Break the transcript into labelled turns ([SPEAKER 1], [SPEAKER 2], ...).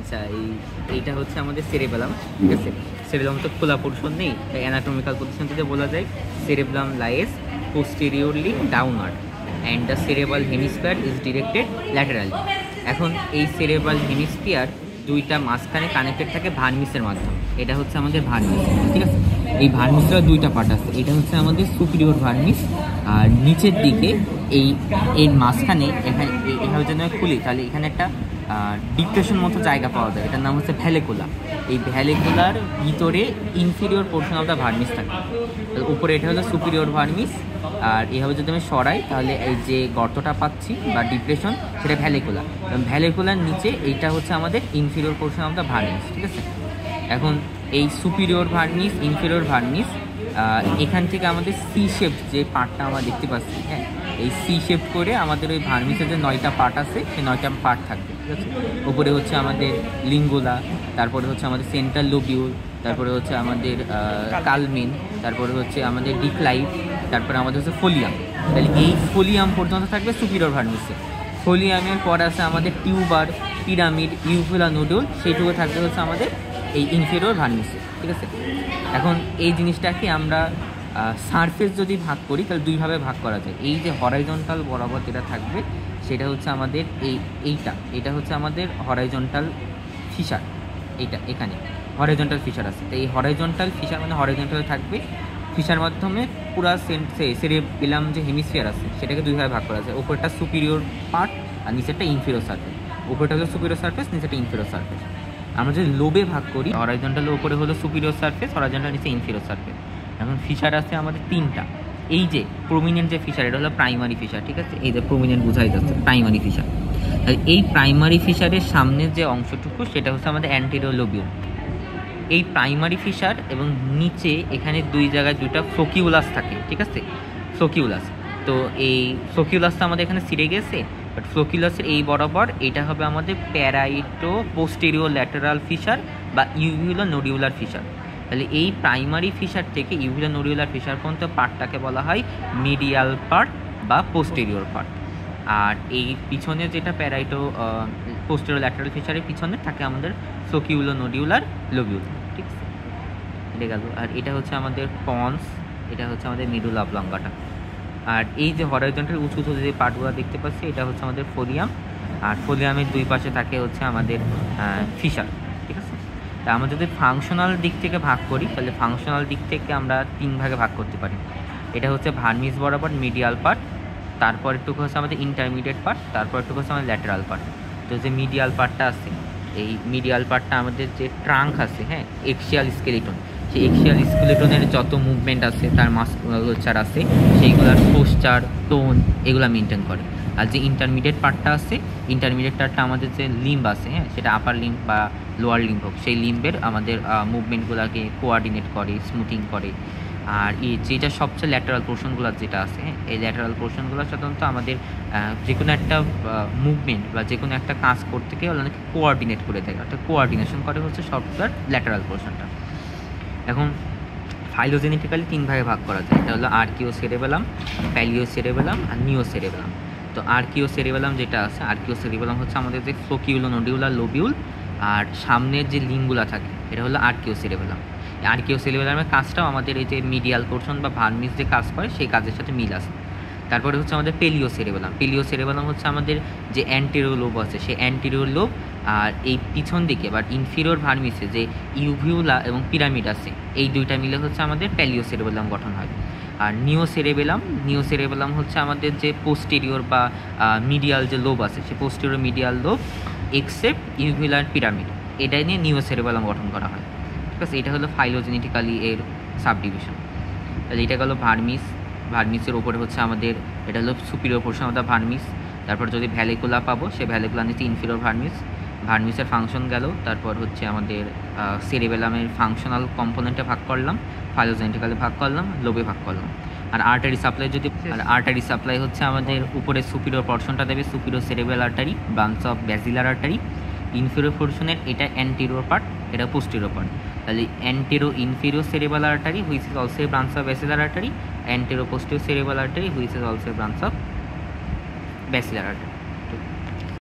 [SPEAKER 1] আচ্ছা, এইটা হচ্ছে আমাদের সেরেবেলাম, ঠিক আছে। সেরেবেলাম তো খোলা পোর্শন নেই, তাই অ্যানাটমিক্যাল পজিশন থেকে বলা যায় cerebellum lies posteriorly downward and the cerebral hemisphere is directed laterally. এখন এই সেরেবাল হেমিস্ফিয়ার দুইটা মাঝখানে কানেক্টেড থাকে ভার্মিসের মাধ্যমে। এটা হচ্ছে আমাদের ভার্মিস, ঠিক আছে। এই ভার্মিসটা দুইটা পার্ট আছে, এটা হচ্ছে আমাদের সুপিরিয়র ভার্মিস, আর নিচের দিকে এর মাঝখানে এখানে এভাবে যদি আমি খুলি তাহলে এখানে একটা ডিপ্রেশন মতো জায়গা পাওয়া যায়, এটার নাম হচ্ছে ভ্যালেকুলা। এই ভ্যালেকুলার ভিতরে ইনফিরিয়র পোর্শন অফ দ্য ভার্মিস থাকে, উপরে এটা হলো সুপিরিয়র ভার্মিস, আর এভাবে যদি আমি সরাই তাহলে এই যে গর্তটা পাচ্ছি বা ডিপ্রেশন সেটা ভ্যালেকুলা, ভ্যালেকুলার নিচে এইটা হচ্ছে আমাদের ইনফিরিয়র পোর্শন অফ দ্য ভার্মিস, ঠিক আছে। এখন এই সুপিরিয়র ভার্মিস ইনফিরিয়র ভার্মিস এখান থেকে আমাদের সি শেপ যে পার্টটা আমরা দেখতে পাচ্ছি, হ্যাঁ, এই সি শেপ করে আমাদের ওই ভার্মিসের যে 9টা পার্ট আছে সেই 9টা পার্ট থাকবে, ঠিক আছে। উপরে হচ্ছে আমাদের লিঙ্গুলা, তারপরে হচ্ছে আমাদের সেন্ট্রাল লোবিউল, তারপরে হচ্ছে আমাদের কালমিন, তারপরে হচ্ছে আমাদের ডিক্লাইভ, তারপরে আমাদের হচ্ছে ফোলিয়াম। তাহলে এই ফোলিয়াম পর্যন্ত থাকবে সুপিরিয়র ভার্মিসে। ফোলিয়ামের পর আছে আমাদের টিউবার, পিরামিড, ইউভুলা নোডুল, সেইটুকু থাকবে হচ্ছে আমাদের এই ইনফিরিয়র ভার্মিসে, ঠিক আছে। এখন এই জিনিসটাকে আমরা সারফেস যদি ভাগ করি তাহলে দুইভাবে ভাগ করা যায়। এই যে হরাইজন্টাল বরাবর যেটা থাকবে সেটা হচ্ছে আমাদের এইটা হচ্ছে আমাদের হরাইজন্টাল ফিশার। এইটা এখানে হরাইজন্টাল ফিশার আছে, তো এই হরাইজন্টাল ফিশার মানে হরাইজন্টালে থাকবে, ফিশার মাধ্যমে পুরা সেরেবেলাম যে হেমিস্ফিয়ার আছে সেটাকে দুইভাবে ভাগ করা যায়। উপরটা সুপিরিয়র পার্ট আর নিচেরটা ইনফিরিয়র সারফেস। উপরটা হলো সুপিরিয়র সারফেস, নিচেরটা ইনফিরিয়র সারফেস। আমরা যদি লোবে ভাগ করি, হরাইজন্টালের উপরে হলো সুপিরিয়র সারফেস, হরাইজন্টাল নিচে ইনফিরিয়র সারফেস। এখন ফিশার আছে আমাদের 3টা। এই যে প্রমিনেন্ট যে ফিশার এটা হলো প্রাইমারি ফিশার, ঠিক আছে। এই যে প্রমিনেন্ট বোঝাই যাচ্ছে প্রাইমারি ফিশার। এই প্রাইমারি ফিশারের সামনের যে অংশটুকু সেটা হচ্ছে আমাদের অ্যান্টেরিয়র লোবিউল। এই প্রাইমারি ফিশার এবং নিচে এখানে দুই জায়গায় দুটা ফ্লোকিউলাস থাকে, ঠিক আছে, ফ্লোকিউলাস। তো এই ফ্লোকিউলাসটা আমাদের এখানে ছিঁড়ে গেছে, বাট ফ্লোকিউলাসের এই বরাবর এটা হবে আমাদের প্যারাইটো পোস্টেরিয়র ল্যাটারাল ফিশার বা ইউভিউলো নোডিউলার ফিশার। তাহলে এই প্রাইমারি ফিশার থেকে ইউভিউলো নোডিউলার ফিশার পর্যন্ত পার্টটাকে বলা হয় মিডিয়াল পার্ট বা পোস্টেরিয়র পার্ট। আর এই পিছনে যেটা প্যারাইটো পোস্টেরিয়র ল্যাটারাল ফিশারের পিছনে থাকে আমাদের ফ্লোকিউলো নোডিউলার লোবিউল, ঠিক আছে, এটা গেল। আর এটা হচ্ছে আমাদের পন্স, এটা হচ্ছে আমাদের মিডুলা অবলঙ্গাটা। আর এই যে হরাইজন্টাল উঁচু উঁচু যে পার্টগুলো দেখতে পাচ্ছি এটা হচ্ছে আমাদের ফোলিয়াম, আর ফোলিয়ামের দুই পাশে থাকে হচ্ছে আমাদের ফিশার, ঠিক আছে। তা আমরা যদি ফাংশনাল দিক থেকে ভাগ করি তাহলে ফাংশনাল দিক থেকে আমরা 3 ভাগে ভাগ করতে পারি। এটা হচ্ছে ভার্মিস বরাবর মিডিয়াল পার্ট, তারপর একটুকু হচ্ছে আমাদের ইন্টারমিডিয়েট পার্ট, তারপর একটুকু হচ্ছে আমাদের ল্যাটারাল পার্ট। তো যে মিডিয়াল পার্টটা আছে, এই মিডিয়াল পার্টটা আমাদের যে ট্রাঙ্ক আছে, হ্যাঁ, এক্সিয়াল স্কেলিটন, সেই এক্সিয়াল স্কেলিটনের যত মুভমেন্ট আছে তার মাসকুলার আছে সেইগুলোর পোস্টার টোন এগুলো মেনটেন করে। আর যে ইন্টারমিডিয়েট পার্টটা আছে, ইন্টারমিডিয়েট পার্টটা আমাদের যে লিম্ব আছে, হ্যাঁ, সেটা আপার লিম্ব বা লোয়ার লিম্ব হোক, সেই লিম্বের আমাদের মুভমেন্টগুলোকে কোঅর্ডিনেট করে, স্মুথিং করে। আর যেটা সবচেয়ে ল্যাটারাল পোর্শনগুলো যেটা আছে, এই ল্যাটারাল পোর্শনগুলো সাধারণত আমাদের যে কোনো একটা মুভমেন্ট বা যে কোনো একটা কাজ করতে গিয়ে ওনাকে কোঅর্ডিনেট করে দেয়, অর্থাৎ কোঅর্ডিনেশন করে হচ্ছে সবটার ল্যাটারাল পোর্শনটা। এখন ফাইলোজেনেটিক্যালি 3 ভাগে ভাগ করা যায়, এটা হলো আর্কিও সেরেবেলাম, প্যালিও সেরেবেলাম আর নিও সেরেবেলাম। তো আর্কিও সেরেবেলাম যেটা আছে, আর্কিও সেরেবেলাম হচ্ছে আমাদের যে ফ্লোকিউলো নোডিউলার লোবিউল আর সামনের যে লিঙ্গুলা থাকে এটা হলো আর্কিও সেরেবেলাম। আর্কিও সেরেবেলামের কাজটাও আমাদের এই যে মিডিয়াল পোর্শন বা ভার্মিস যে কাজ করে সেই কাজের সাথে মিল আছে। তারপরে হচ্ছে আমাদের পেলিও সেরেবেলাম। পেলিও সেরেবেলাম হচ্ছে আমাদের যে অ্যান্টেরিয়র লোব আছে সেই অ্যান্টেরিয়র লোব, আর এই পিছন দিকে বা ইনফিরিয়র ভার্মিসে যে ইউভিউলা এবং পিরামিড আছে এই দুইটা মিলে হচ্ছে আমাদের প্যালিও সেরেবেলাম গঠন হয়। আর নিও সেরেবেলাম হচ্ছে আমাদের যে পোস্টেরিয়র বা মিডিয়াল যে লোব আছে সেই posterior medial lobe except uvular pyramid, এটাই নিয়ে নিও সেরেবেলাম গঠন করা হয়, ঠিক আছে। এটা হলো ফাইলোজেনেটিক্যালি এর সাবডিভিশন। তাহলে এটা গেলো ভার্মিসের ওপরে হচ্ছে আমাদের এটা হলো সুপিরিয়র পোর্শন অফ দ্য ভার্মিস। তারপর যদি ভ্যালিকুলা পাবো সে ভ্যালিকুলা নিচে ইনফিরিয়র ভার্মিসের ফাংশন গেল। তারপর হচ্ছে আমাদের সেরেবেলামের ফাংশনাল কম্পোনেন্টে ভাগ করলাম, ফাইলোজেনেটিক্যালি ভাগ করলাম, লোবে ভাগ করলাম। আর আর্টারি সাপ্লাই হচ্ছে আমাদের উপরে সুপিরিয়র পোর্শনটা দেবে superior cerebral artery, branch of basilar artery. Inferior পোর্শনের এটা অ্যান্টেরিয়র পার্ট, এটা পোস্টেরিয়র পার্ট। তাহলে antero inferior cerebral artery which is also a branch of basilar artery, antero posterior cerebral artery which is also a branch of basilar artery.